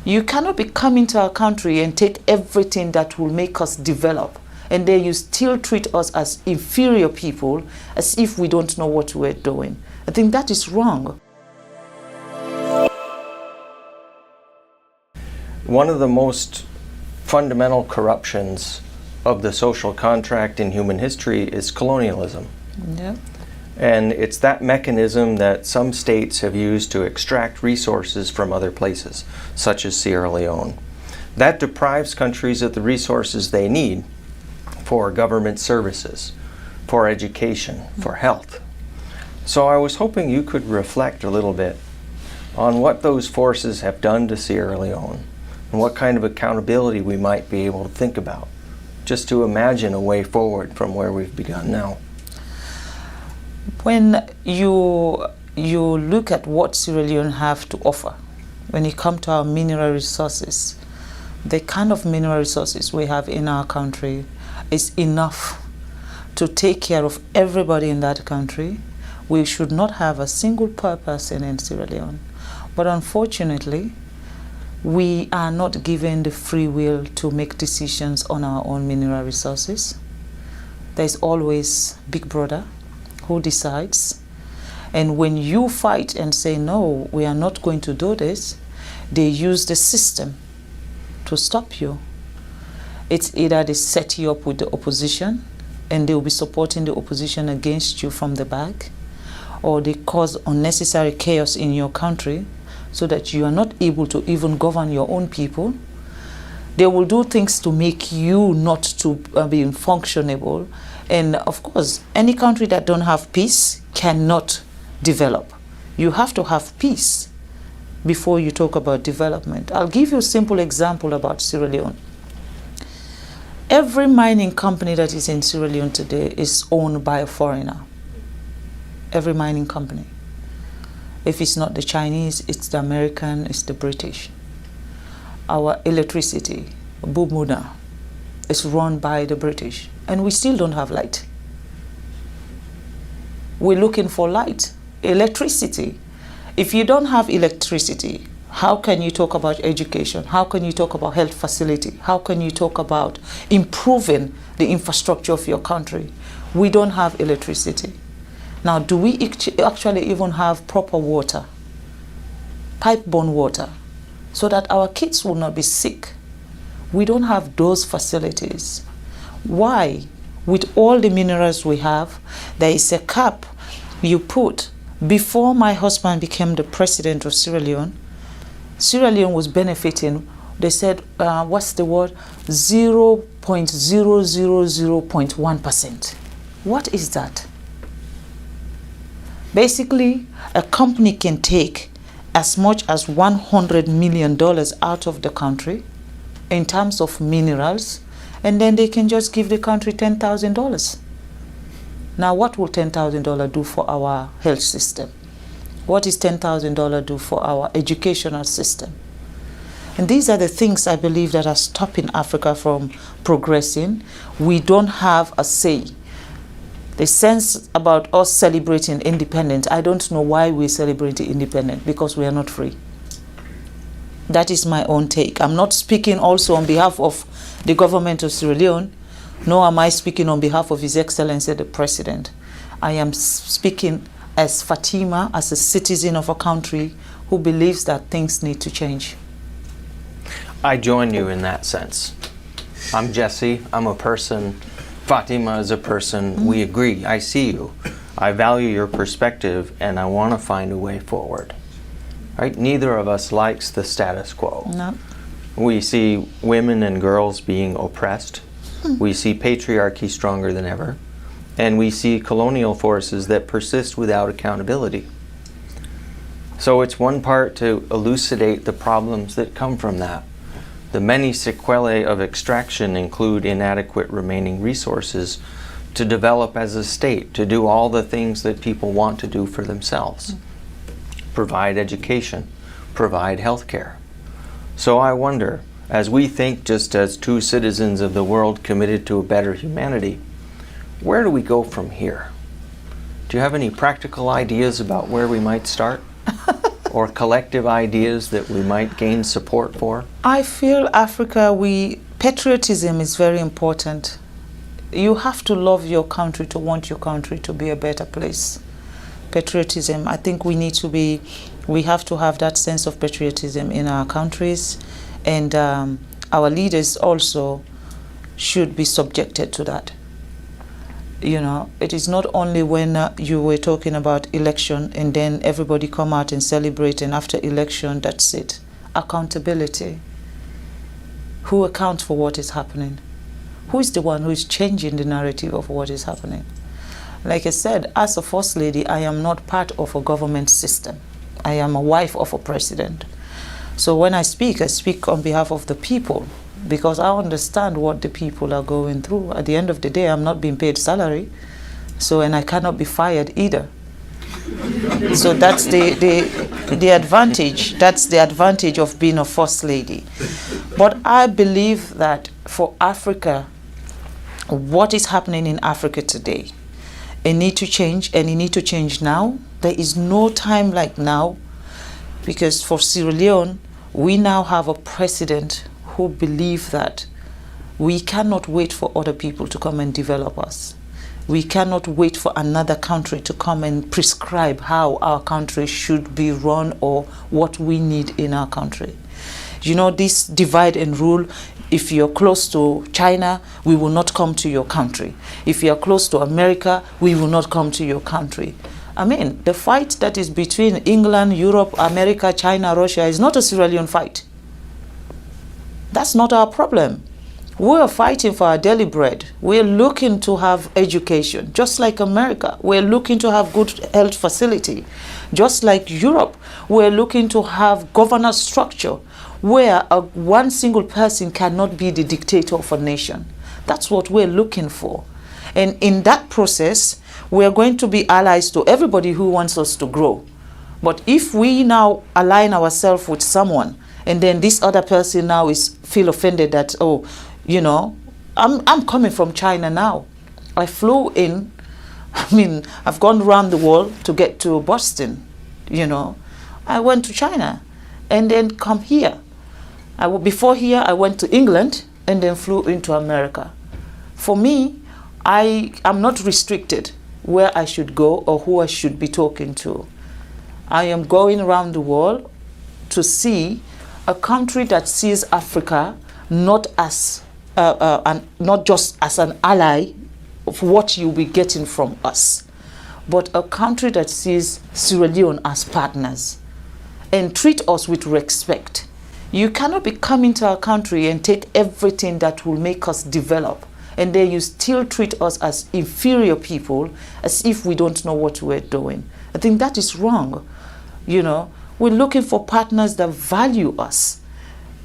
You cannot be coming to our country and take everything that will make us develop, and then you still treat us as inferior people, as if we don't know what we're doing. I think that is wrong. One of the most fundamental corruptions of the social contract in human history is colonialism. Yeah. And it's that mechanism that some states have used to extract resources from other places, such as Sierra Leone. That deprives countries of the resources they need for government services, for education, for health. So I was hoping you could reflect a little bit on what those forces have done to Sierra Leone and what kind of accountability we might be able to think about, just to imagine a way forward from where we've begun now. When you look at what Sierra Leone have to offer, when it comes to our mineral resources, the kind of mineral resources we have in our country is enough to take care of everybody in that country. We should not have a single poor person in Sierra Leone. But unfortunately, we are not given the free will to make decisions on our own mineral resources. There's always Big Brother who decides. And when you fight and say, no, we are not going to do this, they use the system to stop you. It's either they set you up with the opposition and they'll be supporting the opposition against you from the back, or they cause unnecessary chaos in your country so that you are not able to even govern your own people. They will do things to make you not to be functionable. And of course, any country that don't have peace cannot develop. You have to have peace before you talk about development. I'll give you a simple example about Sierra Leone. Every mining company that is in Sierra Leone today is owned by a foreigner. Every mining company. If it's not the Chinese, it's the American, it's the British. Our electricity, Bumuna, is run by the British, and we still don't have light. We're looking for light, electricity. If you don't have electricity, how can you talk about education? How can you talk about health facility? How can you talk about improving the infrastructure of your country? We don't have electricity. Now, do we actually even have proper water, pipe-borne water, so that our kids will not be sick? We don't have those facilities. Why? With all the minerals we have, there is a cap you put. Before my husband became the president of Sierra Leone was benefiting, they said, what's the word? 0.000.1%. What is that? Basically, a company can take as much as $100 million out of the country in terms of minerals, and then they can just give the country $10,000. Now, what will $10,000 do for our health system? What does $10,000 do for our educational system? And these are the things I believe that are stopping Africa from progressing. We don't have a say. The sense about us celebrating independence, I don't know why we're celebrating independence, because we are not free. That is my own take. I'm not speaking also on behalf of the government of Sierra Leone, nor am I speaking on behalf of His Excellency the President. I am speaking as Fatima, as a citizen of a country who believes that things need to change. I join you in that sense. I'm Jesse, I'm a person. Fatima is a person. We agree. I see you. I value your perspective, and I want to find a way forward. Right? Neither of us likes the status quo. No. We see women and girls being oppressed. We see patriarchy stronger than ever. And we see colonial forces that persist without accountability. So it's one part to elucidate the problems that come from that. The many sequelae of extraction include inadequate remaining resources to develop as a state, to do all the things that people want to do for themselves. Provide education, provide health care. So I wonder, as we think just as two citizens of the world committed to a better humanity, where do we go from here? Do you have any practical ideas about where we might start? or collective ideas that we might gain support for? I feel Africa, patriotism is very important. You have to love your country to want your country to be a better place. Patriotism, I think we have to have that sense of patriotism in our countries, and our leaders also should be subjected to that. You know, it is not only when you were talking about election and then everybody come out and celebrate, and after election, that's it. Accountability. Who accounts for what is happening? Who is the one who is changing the narrative of what is happening? Like I said, as a First Lady, I am not part of a government system. I am a wife of a president. So when I speak on behalf of the people, because I understand what the people are going through. At the end of the day, I'm not being paid salary, and I cannot be fired either. So that's the advantage. That's the advantage of being a First Lady. But I believe that for Africa, what is happening in Africa today, it needs to change, and it needs to change now. There is no time like now, because for Sierra Leone, we now have a president who believe that we cannot wait for other people to come and develop us. We cannot wait for another country to come and prescribe how our country should be run or what we need in our country. You know, this divide and rule, if you're close to China, we will not come to your country. If you're close to America, we will not come to your country. I mean, the fight that is between England, Europe, America, China, Russia is not a Sierra Leone fight. That's not our problem. We're fighting for our daily bread. We're looking to have education, just like America. We're looking to have good health facility. Just like Europe, we're looking to have governance structure where one single person cannot be the dictator of a nation. That's what we're looking for. And in that process, we're going to be allies to everybody who wants us to grow. But if we now align ourselves with someone, and then this other person now feel offended that, oh, you know, I'm coming from China now. I flew in, I've gone around the world to get to Boston, you know. I went to China and then come here. Before here, I went to England and then flew into America. For me, I'm not restricted where I should go or who I should be talking to. I am going around the world to see a country that sees Africa not as not just as an ally of what you'll be getting from us, but a country that sees Sierra Leone as partners and treat us with respect. You cannot be coming to our country and take everything that will make us develop, and then you still treat us as inferior people, as if we don't know what we're doing. I think that is wrong. You know, we're looking for partners that value us.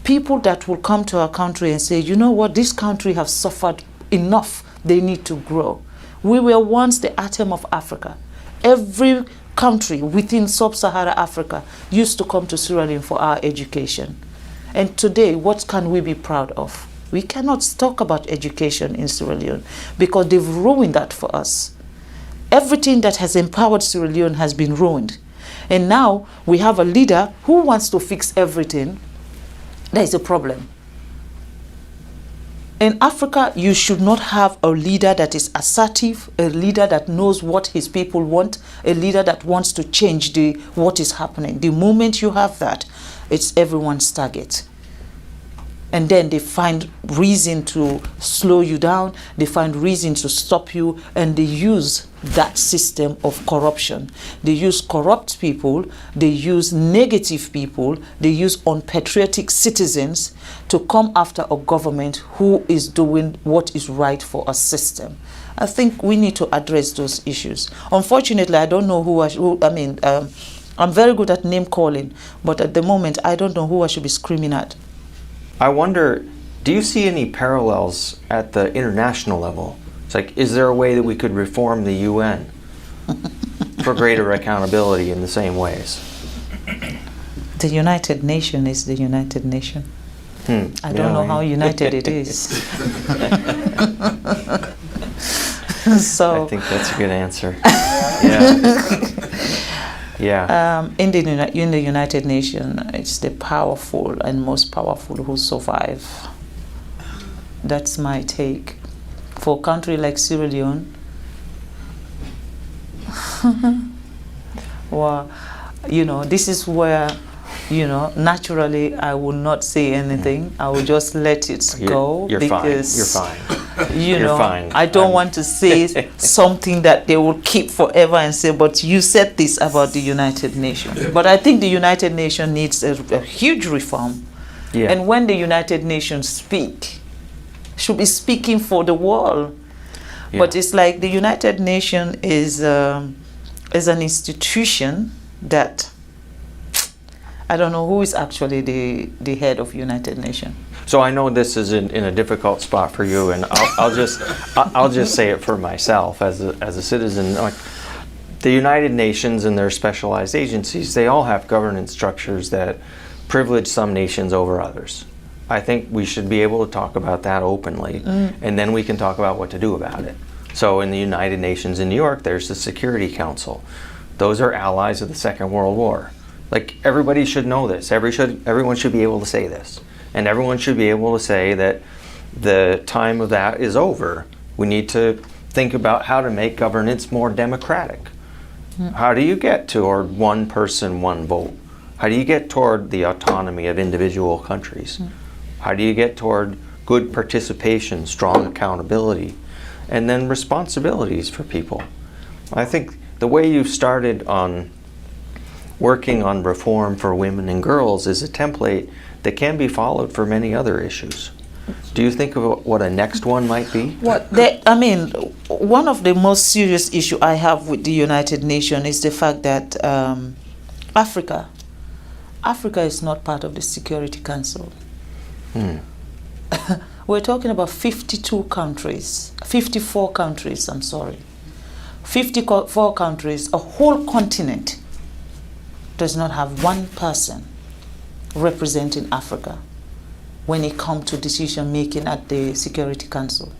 People that will come to our country and say, you know what, this country has suffered enough. They need to grow. We were once the atom of Africa. Every country within sub-Saharan Africa used to come to Sierra Leone for our education. And today, what can we be proud of? We cannot talk about education in Sierra Leone because they've ruined that for us. Everything that has empowered Sierra Leone has been ruined. And now we have a leader who wants to fix everything. There is a problem. In Africa, you should not have a leader that is assertive, a leader that knows what his people want, a leader that wants to change what is happening. The moment you have that, it's everyone's target. And then they find reason to slow you down, they find reason to stop you, and they use that system of corruption. They use corrupt people, they use negative people, they use unpatriotic citizens to come after a government who is doing what is right for a system. I think we need to address those issues. Unfortunately, I don't know I'm very good at name calling, but at the moment, I don't know who I should be screaming at. I wonder, do you see any parallels at the international level? It's like, is there a way that we could reform the UN for greater accountability in the same ways? The United Nation is the United Nation. I don't know how united it is. So I think that's a good answer. Yeah. Yeah. In the United Nations, it's the powerful and most powerful who survive. That's my take. For a country like Sierra Leone, well, you know, this is where, you know, naturally I will not say anything. I will just let it go. You're because, fine. You're fine. You You're know, fine. I don't want to say something that they will keep forever and say, but you said this about the United Nations. But I think the United Nations needs a huge reform. Yeah. And when the United Nations speak, should be speaking for the world. Yeah. But it's like the United Nations is an institution that I don't know who is actually the head of United Nations. So I know this is in a difficult spot for you, and I'll just say it for myself as a citizen. Like, the United Nations and their specialized agencies, they all have governance structures that privilege some nations over others. I think we should be able to talk about that openly, and then we can talk about what to do about it. So in the United Nations in New York, there's the Security Council. Those are allies of the Second World War. Like, everybody should know this. Everyone should be able to say this. And everyone should be able to say that the time of that is over. We need to think about how to make governance more democratic. How do you get toward one person, one vote? How do you get toward the autonomy of individual countries? How do you get toward good participation, strong accountability, and then responsibilities for people? I think the way you've started on working on reform for women and girls is a template that can be followed for many other issues. Do you think of what a next one might be? I mean, one of the most serious issues I have with the United Nations is the fact that Africa is not part of the Security Council. We're talking about 54 countries, I'm sorry. 54 countries, a whole continent does not have one person representing Africa when it comes to decision making at the Security Council.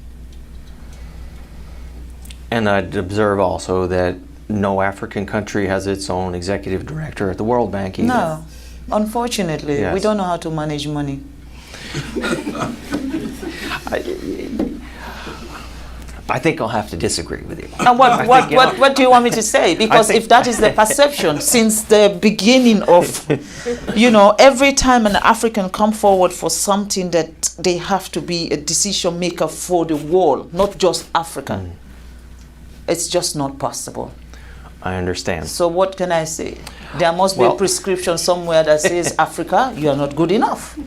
And I'd observe also that no African country has its own executive director at the World Bank either. No, unfortunately, Yes. we don't know how to manage money. I think I'll have to disagree with you. And what do you want me to say? Because if that is the perception since the beginning of, you know, every time an African come forward for something that they have to be a decision maker for the world, not just Africa, it's just not possible. I understand. So what can I say? There must be a prescription somewhere that says, Africa, you are not good enough.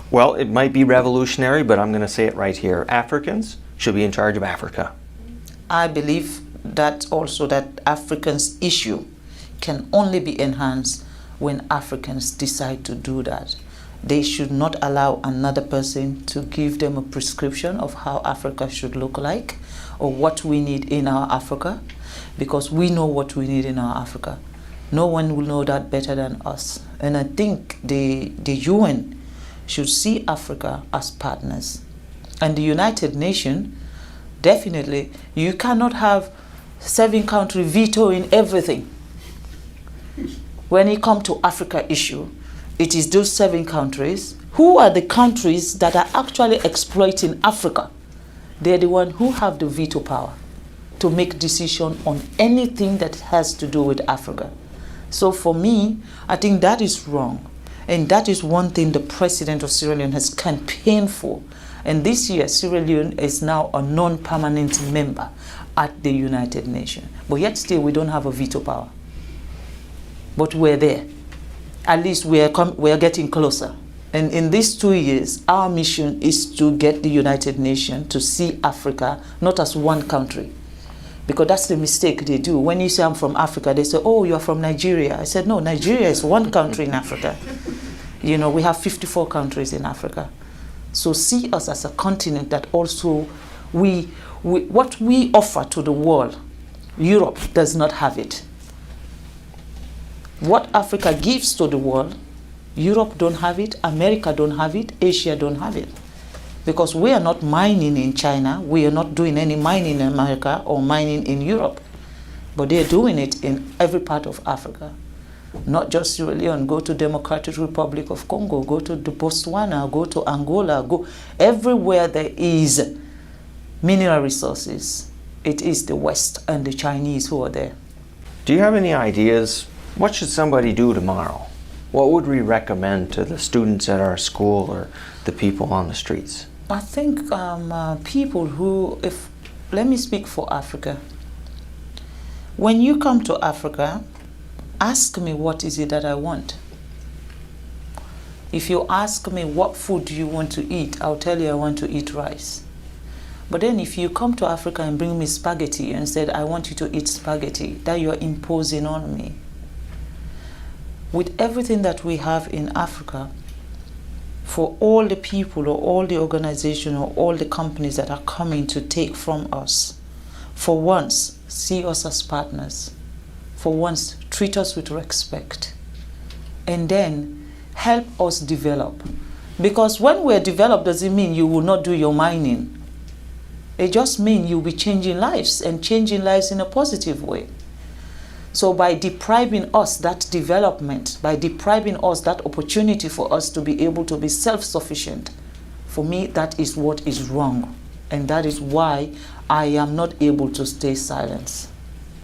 Well, it might be revolutionary, but I'm going to say it right here. Africans should be in charge of Africa. I believe that also that Africans' issue can only be enhanced when Africans decide to do that. They should not allow another person to give them a prescription of how Africa should look like or what we need in our Africa, because we know what we need in our Africa. No one will know that better than us. And I think the UN should see Africa as partners. And the United Nations, definitely, you cannot have 7 countries vetoing everything. When it comes to Africa issue, it is those 7 countries. Who are the countries that are actually exploiting Africa? They're the ones who have the veto power to make decision on anything that has to do with Africa. So for me, I think that is wrong. And that is one thing the president of Sierra Leone has campaigned for. And this year, Sierra Leone is now a non-permanent member at the United Nations. But yet still, we don't have a veto power. But we're there. At least we are getting closer. And in these 2 years, our mission is to get the United Nations to see Africa not as one country. Because that's the mistake they do. When you say I'm from Africa, they say, oh, you're from Nigeria. I said, no, Nigeria is one country in Africa. You know, we have 54 countries in Africa. So see us as a continent that also, what we offer to the world, Europe does not have it. What Africa gives to the world, Europe don't have it, America don't have it, Asia don't have it. Because we are not mining in China, we are not doing any mining in America or mining in Europe. But they're doing it in every part of Africa. Not just Sierra Leone, go to Democratic Republic of Congo, go to Botswana, go to Angola, go everywhere there is mineral resources. It is the West and the Chinese who are there. Do you have any ideas? What should somebody do tomorrow? What would we recommend to the students at our school or the people on the streets? I think people who, let me speak for Africa. When you come to Africa, ask me what is it that I want. If you ask me what food do you want to eat, I'll tell you I want to eat rice. But then if you come to Africa and bring me spaghetti and said I want you to eat spaghetti, that you're imposing on me. With everything that we have in Africa, for all the people or all the organizations or all the companies that are coming to take from us, for once, see us as partners. For once, treat us with respect. And then help us develop. Because when we're developed, doesn't mean you will not do your mining. It just means you'll be changing lives and changing lives in a positive way. So by depriving us that development, by depriving us that opportunity for us to be able to be self-sufficient, for me, that is what is wrong. And that is why I am not able to stay silent.